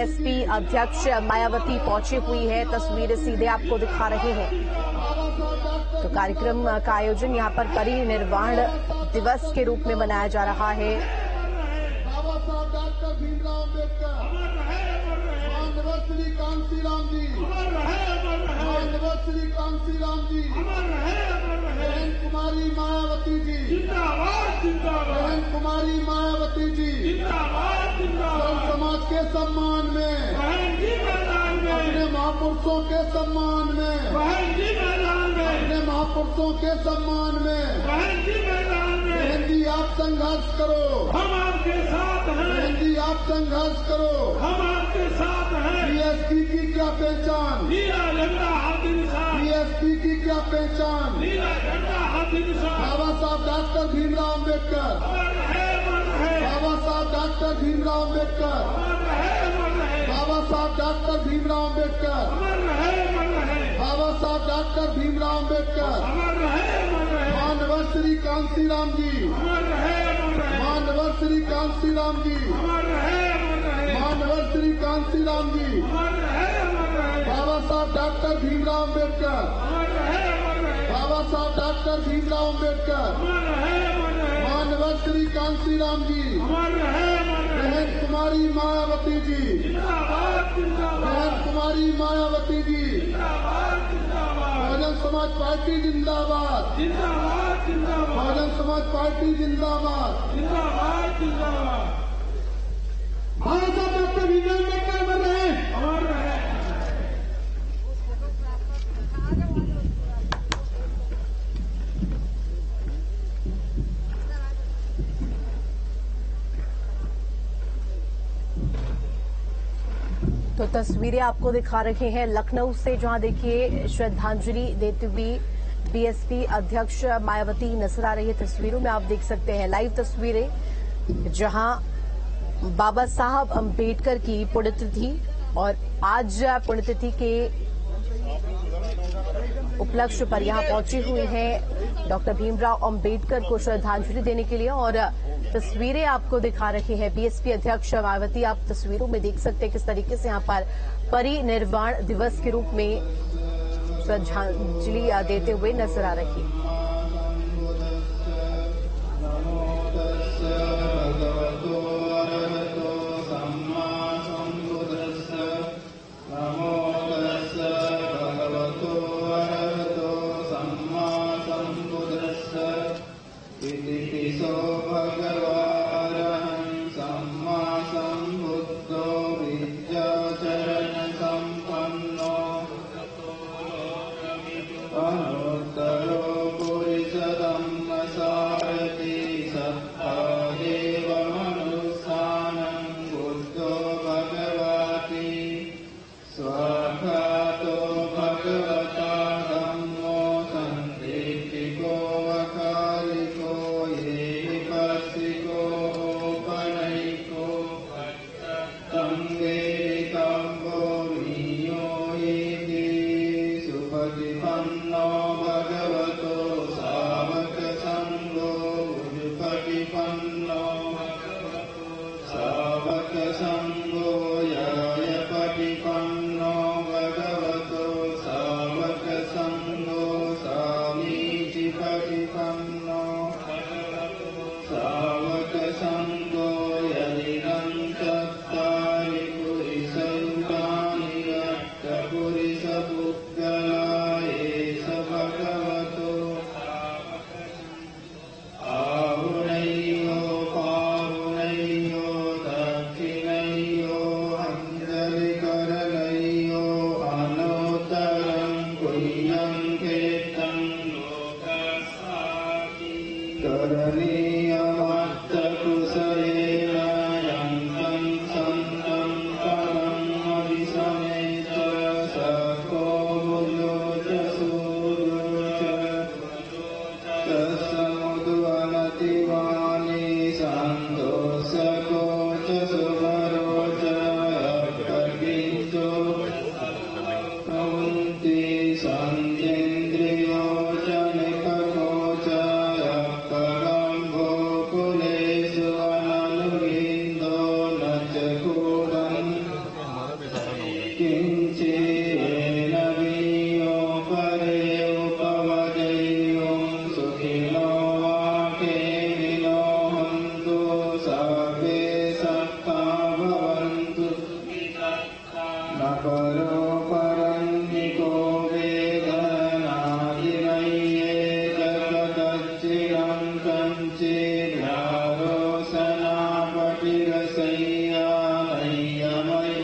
SP अध्यक्ष मायावती पहुंची हुई है। तस्वीरें सीधे आपको दिखा रहे हैं। तो कार्यक्रम का आयोजन यहां पर परिनिर्वाण दिवस के रूप में मनाया जा रहा है। बाबा साहब डॉक्टर भीमराव अम्बेडकर, माननीय श्री कांशीराम जी, माननीय श्री कांशीराम जी, बहन कुमारी मायावती जी, बहन कुमारी मायावती जी, समाज के सम्मान में, अपने महापुरुषों के सम्मान में, अपने महापुरुषों के सम्मान में, बहन जी आप संघर्ष करो, हम आपके साथ हैं। बहन जी आप संघर्ष करो, हम आपके साथ हैं। बीएसपी की क्या पहचान, नीला झंडा हाथ निशान, बीएसपी की क्या पहचान, नीला झंडा हाथ निशान। बाबा साहब डॉक्टर भीमराव अम्बेडकर, बाबा साहब डॉक्टर भीमराव अम्बेडकर, बाबा साहब डॉक्टर भीमराव अम्बेडकर, बाबा साहब डॉक्टर भीमराव अम्बेडकर, माननीय श्री कांशीराम जी, माननीय श्री कांशीराम जी, माननीय श्री कांशीराम जी, बाबा साहब डॉक्टर भीमराव अम्बेडकर, बाबा साहब डॉक्टर भीमराव अम्बेडकर, माननीय श्री कांशीराम जी, बहन कुमारी मायावती जी, बहन कुमारी मायावती जी, बहुजन समाज पार्टी जिंदाबाद, बहुजन समाज पार्टी जिंदाबाद, भारत साहब डॉक्टर भीमराव अम्बेडकर बन रहे हैं। तो तस्वीरें आपको दिखा रहे हैं लखनऊ से, जहां देखिए श्रद्धांजलि देते हुए बीएसपी अध्यक्ष मायावती नजर आ रही है। तस्वीरों में आप देख सकते हैं लाइव तस्वीरें, जहां बाबा साहब अम्बेडकर की पुण्यतिथि और आज पुण्यतिथि के उपलक्ष्य पर यहां पहुंची हुई है डॉक्टर भीमराव अम्बेडकर को श्रद्धांजलि देने के लिए। और तस्वीरें आपको दिखा रहे हैं बीएसपी अध्यक्ष मायावती। आप तस्वीरों में देख सकते हैं किस तरीके से यहां पर परिनिर्वाण दिवस के रूप में श्रद्धांजलि देते हुए नजर आ रही है। अनोत्तरो किञ्चेन वियोपरे उपवदेयुं सुखिनो वाकेमिनो हन्तु सर्वे सत्ता भवन्तु न परो परन्निको वेदनादिमय्ये जगदच्चिरं कञ्चिद्यारोसनापटिरसय्यानय्यमयि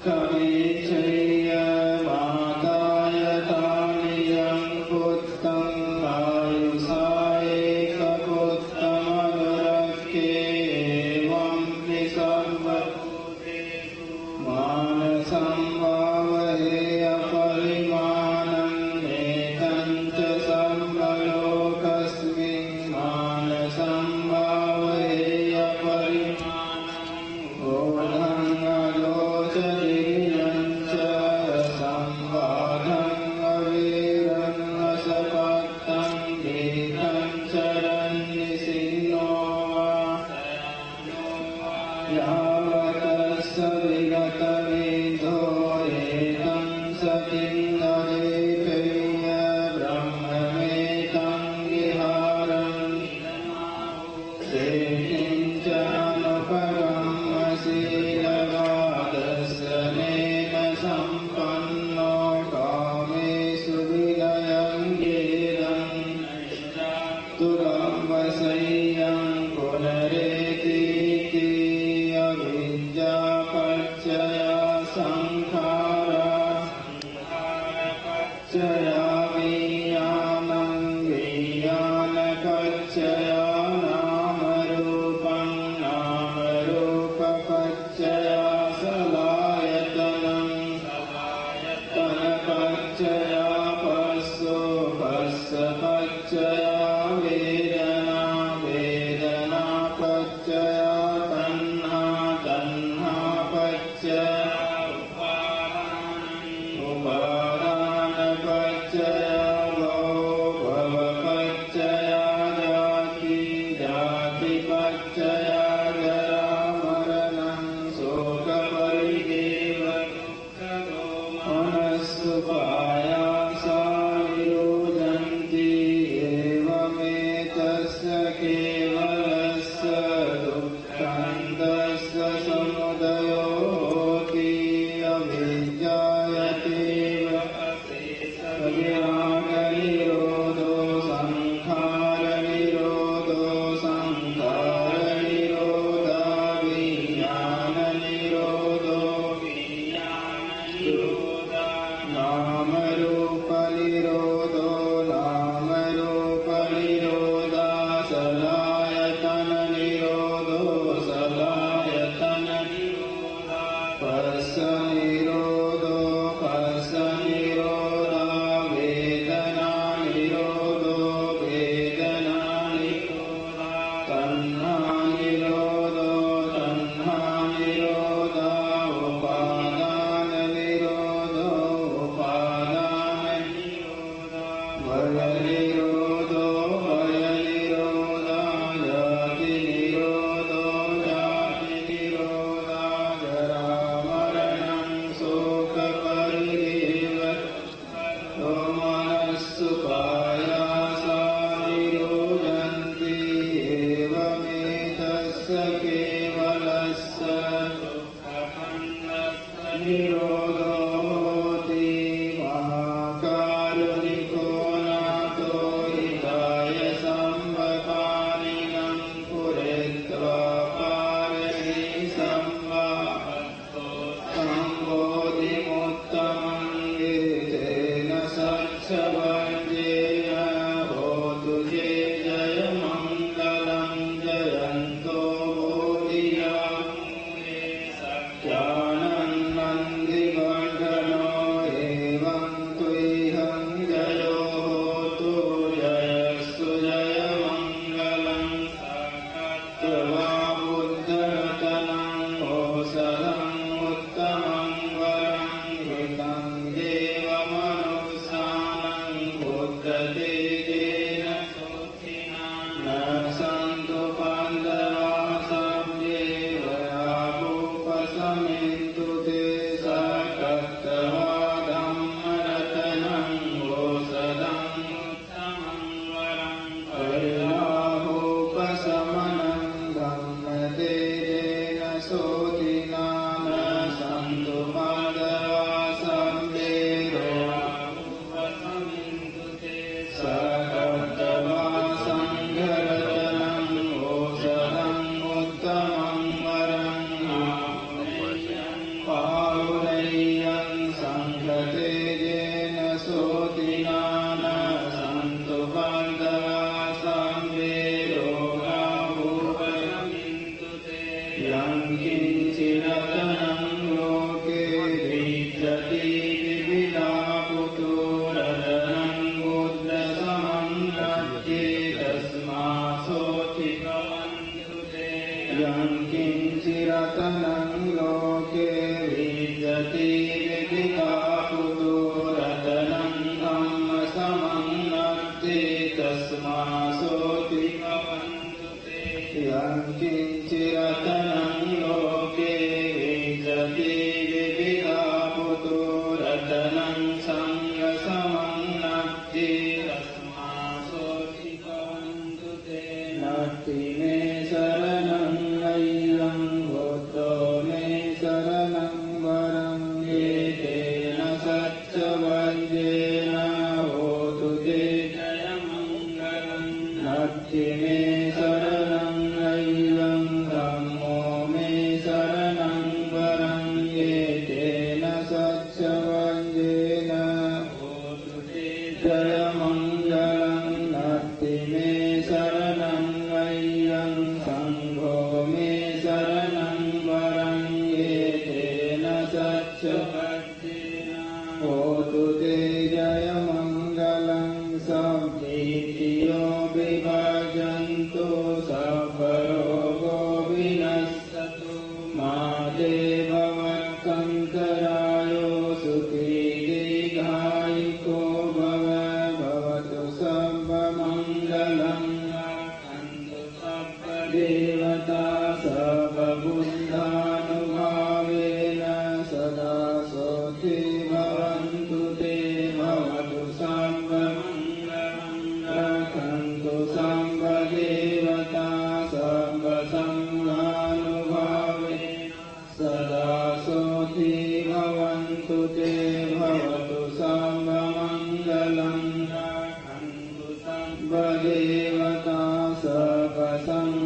कविचय्य माताय तानियं पुत्रं आयुषायेकपुत्रमनुरक्ष्ये एवं सर्वभूतेषु मानसं भावये अपरिमाणं नेतं च सर्वलोकस्मिन् मानसं भावये अपरिमाणं बोधं अलोचनीयं च संवादं अवीरं असपक्तं गीतं चरन्निसिन्नो यावतस्य विगतमेधो एतं सतिन्दरेतय ब्रह्ममेतं विहारम् सेकिञ्चनपरमशीलवादस्यनेन सम्पन्नो कामेषु विनयं गीरम् तुरम्बशय्यं पुनरेतीति अविद्यापच्चया संखारा पच्चया विज्ञानं विज्ञानपच्चया नामरूपं नामरूपपच्चया सलायतनं सलायतनपच्चया पस्सो पस्सपच्चया वेदना वेदनापच्चया तन्हा तन्हापच्चया उपादानपच्चया भवपच्चया जाति जातिपच्चया जरामरणं शोकपरिदेव मनस्सुपायासा विरोधन्ति एवमेतस्य केवलस्य दुःखान्तस्य समुदयो होति अभिजायतेव विरागनिरोधो संखारनिरोधो संखारनिरोधा विज्ञाननिरोधो विज्ञाननिरोधा नामरूपनिरोधो नामरूपनिरोधा सलायतननिरोधो सलायतननिरोधा पर्शनिरोधो पर्शनिरोधा वेदनानिरोधो वेदनानिरोधा तन्हानिरोधो तन्हानिरोधा उपादाननिरोधो उपादाननिरोधा भयनिरोधो भयनिरोधा जातिनिरोधो जातिनिरोधा जरामरणं शोकपरिदेव मनस्सुपायासा विरोधन्ति एवमेतस्य केवलस्य निरोधो होति महाकारुणिको नाथो हिताय सम्भकारिणं पुरेत्वा पारहि सम्बोधिमुत्तमं गिरितेन सच्छवञ्जेन भवतु जे जय मङ्गलं जयन्तो बोधिया सत्यानन्दन्दिवर्धनो एवं त्वयिहं जयो होतु जयस्तु जय मङ्गलं सकत्वा बुद्धरतनं औषधम् उत्तमं वरं हितं देवमनुष्ठानं बुद्धतेजेन सुखिना न सन्तु पाण्डवा समेन्तु ते ते भवतु सर्वमङ्गलम् बलिवता सकसङ्गानुभावेन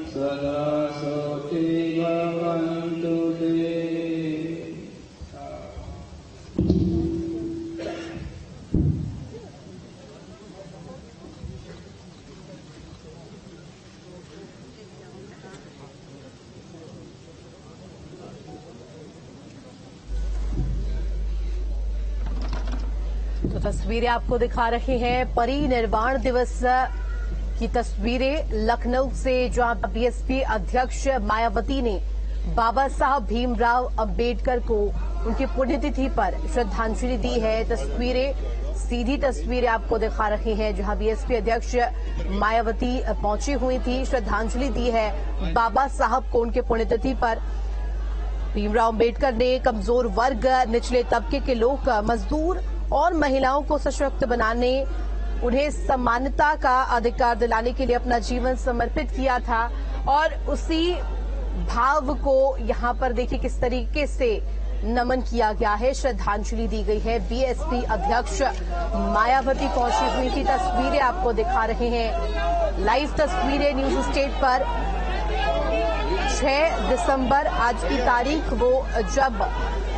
सदा सोति भवन्तु ते। तो तस्वीरें आपको दिखा रहे हैं परिनिर्वाण दिवस की तस्वीरें लखनऊ से, जहां बीएसपी अध्यक्ष मायावती ने बाबा साहब भीमराव अंबेडकर को उनकी पुण्यतिथि पर श्रद्धांजलि दी है। तस्वीरें सीधी तस्वीरें आपको दिखा रही हैं, जहां बीएसपी अध्यक्ष मायावती पहुंची हुई थी, श्रद्धांजलि दी है बाबा साहब को उनके पुण्यतिथि पर। भीमराव अंबेडकर ने कमजोर वर्ग, निचले तबके के लोग, मजदूर और महिलाओं को सशक्त बनाने, उन्हें समानता का अधिकार दिलाने के लिए अपना जीवन समर्पित किया था। और उसी भाव को यहां पर देखिए किस तरीके से नमन किया गया है, श्रद्धांजलि दी गई है। बीएसपी अध्यक्ष मायावती पहुंची हुई थी, तस्वीरें आपको दिखा रहे हैं, लाइव तस्वीरें न्यूज स्टेट पर। 6 दिसंबर आज की तारीख, वो जब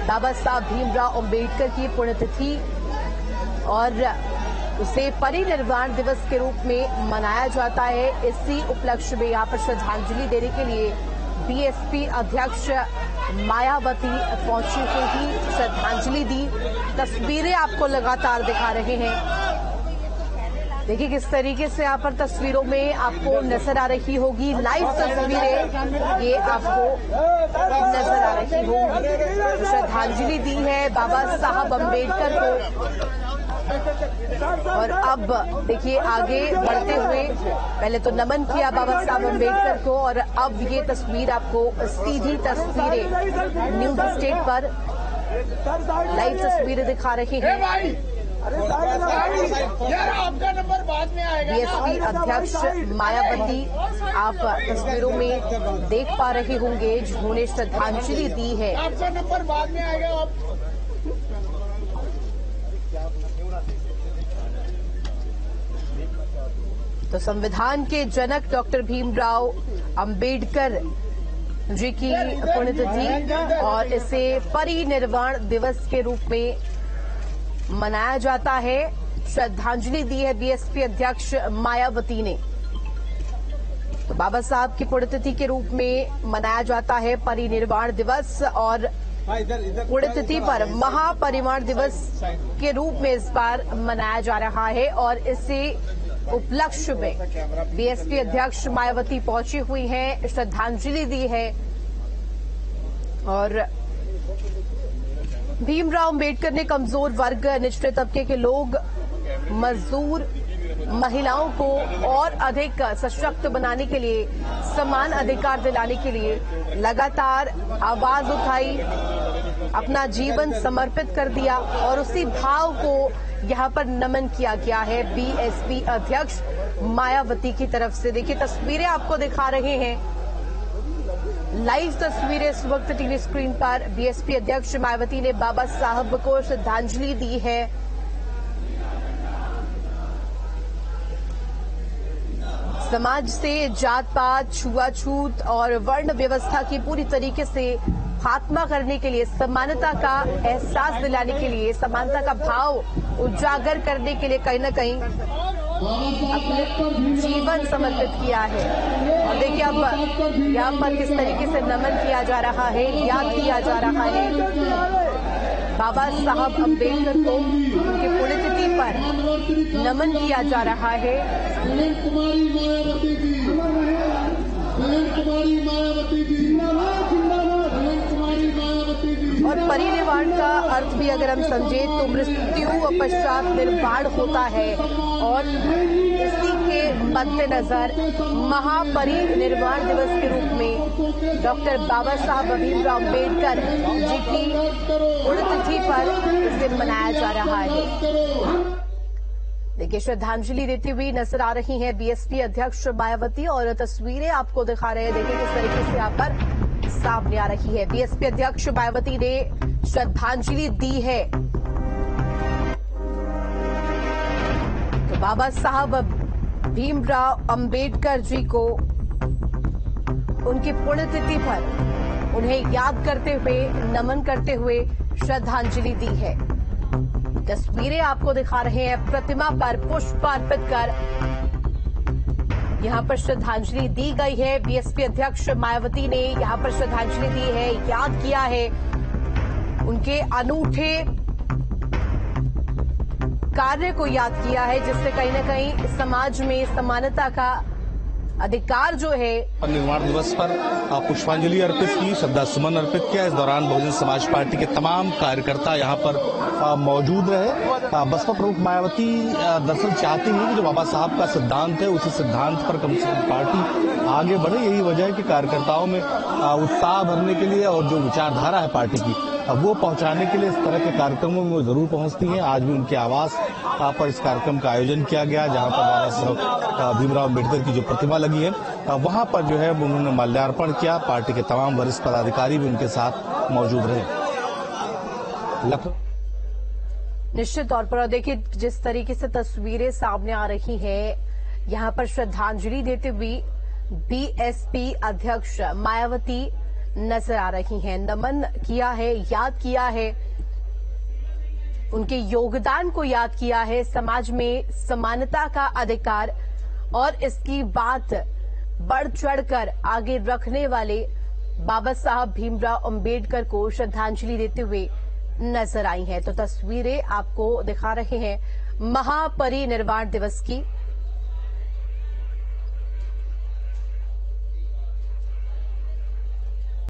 बाबा साहब भीमराव अंबेडकर की पुण्यतिथि और उसे परिनिर्वाण दिवस के रूप में मनाया जाता है। इसी उपलक्ष्य में यहाँ पर श्रद्धांजलि देने के लिए बीएसपी अध्यक्ष मायावती पहुंची हुई थी, श्रद्धांजलि दी। तस्वीरें आपको लगातार दिखा रहे हैं, देखिए किस तरीके से यहाँ पर तस्वीरों में आपको नजर आ रही होगी, लाइव तस्वीरें ये आपको नजर आ रही होगी। श्रद्धांजलि दी है बाबा साहब अंबेडकर को। और अब देखिए आगे बढ़ते हुए पहले तो नमन किया बाबा साहब अंबेडकर को, और अब ये तस्वीर आपको सीधी तस्वीरें न्यूज स्टेट पर लाइव तस्वीरें दिखा रही हैं। बीएसपी अध्यक्ष मायावती आप तस्वीरों में देख पा रहे होंगे, जिन्होंने श्रद्धांजलि दी है। आपका नंबर बाद में आएगा। आप तो संविधान के जनक डॉक्टर भीमराव अंबेडकर जी की पुण्यतिथि और इसे परिनिर्वाण दिवस के रूप में मनाया जाता है। श्रद्धांजलि दी है बीएसपी अध्यक्ष मायावती ने। तो बाबा साहब की पुण्यतिथि के रूप में मनाया जाता है परिनिर्वाण दिवस, और पुण्यतिथि पर महापरिनिर्वाण दिवस के रूप में इस बार मनाया जा रहा है। और इसी उपलक्ष्य में बीएसपी अध्यक्ष मायावती पहुंची हुई हैं, श्रद्धांजलि दी है। और भीमराव अंबेडकर ने कमजोर वर्ग, निचले तबके के लोग, मजदूर, महिलाओं को और अधिक सशक्त बनाने के लिए, समान अधिकार दिलाने के लिए लगातार आवाज उठाई, अपना जीवन समर्पित कर दिया, और उसी भाव को यहाँ पर नमन किया गया है बीएसपी अध्यक्ष मायावती की तरफ से। देखिए तस्वीरें आपको दिखा रहे हैं, लाइव तस्वीरें इस वक्त टीवी स्क्रीन पर। बीएसपी अध्यक्ष मायावती ने बाबा साहब को श्रद्धांजलि दी है। समाज से जात पात, छुआछूत और वर्ण व्यवस्था की पूरी तरीके से खात्मा करने के लिए, समानता का एहसास दिलाने के लिए, समानता का भाव उजागर करने के लिए कहीं न कहीं अपने जीवन समर्पित किया है। और देखिए अब यहाँ पर किस तरीके से नमन किया जा रहा है, याद किया जा रहा है बाबा साहब अंबेडकर को, उनकी पुण्यतिथि पर नमन किया जा रहा है। और परिनिर्वाण का अर्थ भी अगर हम समझे तो मृत्यु पश्चात निर्वाण होता है, और इसी के मद्देनजर महापरिनिर्वाण दिवस के रूप में डॉक्टर बाबा साहब भीमराव अंबेडकर जी की पुण्यतिथि पर इसे मनाया जा रहा है। देखिए श्रद्धांजलि देती हुई नजर आ रही हैं बीएसपी अध्यक्ष मायावती, और तस्वीरें आपको दिखा रहे हैं। देखिए किस तरीके से यहाँ पर सामने आ रही है। बीएसपी अध्यक्ष मायावती ने श्रद्धांजलि दी है। तो बाबा साहब भीमराव अंबेडकर जी को उनकी पुण्यतिथि पर उन्हें याद करते हुए, नमन करते हुए श्रद्धांजलि दी है। तस्वीरें आपको दिखा रहे हैं। प्रतिमा पर पुष्प अर्पित कर यहां पर श्रद्धांजलि दी गई है। बीएसपी अध्यक्ष मायावती ने यहां पर श्रद्धांजलि दी है, याद किया है उनके अनूठे कार्य को, याद किया है जिससे कहीं न कहीं समाज में समानता का अधिकार जो है। निर्माण दिवस पर पुष्पांजलि अर्पित की, श्रद्धा सुमन अर्पित किया। इस दौरान बहुजन समाज पार्टी के तमाम कार्यकर्ता यहां पर मौजूद रहे। बसपा प्रमुख मायावती दरअसल चाहती है कि जो बाबा साहब का सिद्धांत है उसी सिद्धांत पर कम से कम पार्टी आगे बढ़े। यही वजह है कि कार्यकर्ताओं में उत्साह भरने के लिए और जो विचारधारा है पार्टी की वो पहुंचाने के लिए इस तरह के कार्यक्रमों में वो जरूर पहुंचती हैं। आज भी उनके आवास पर इस कार्यक्रम का आयोजन किया गया, जहां पर बाबा साहब भीमराव अम्बेडकर की जो प्रतिमा लगी है वहां पर जो है उन्होंने माल्यार्पण किया। पार्टी के तमाम वरिष्ठ पदाधिकारी भी उनके साथ मौजूद रहे। निश्चित तौर पर देखिए जिस तरीके से तस्वीरें सामने आ रही है, यहां पर श्रद्धांजलि देते हुए बीएसपी अध्यक्ष मायावती नजर आ रही हैं। नमन किया है, याद किया है, उनके योगदान को याद किया है, समाज में समानता का अधिकार और इसकी बात बढ़ चढ़कर आगे रखने वाले बाबा साहब भीमराव अंबेडकर को श्रद्धांजलि देते हुए नजर आई हैं। तो तस्वीरें आपको दिखा रहे हैं महापरिनिर्वाण दिवस की।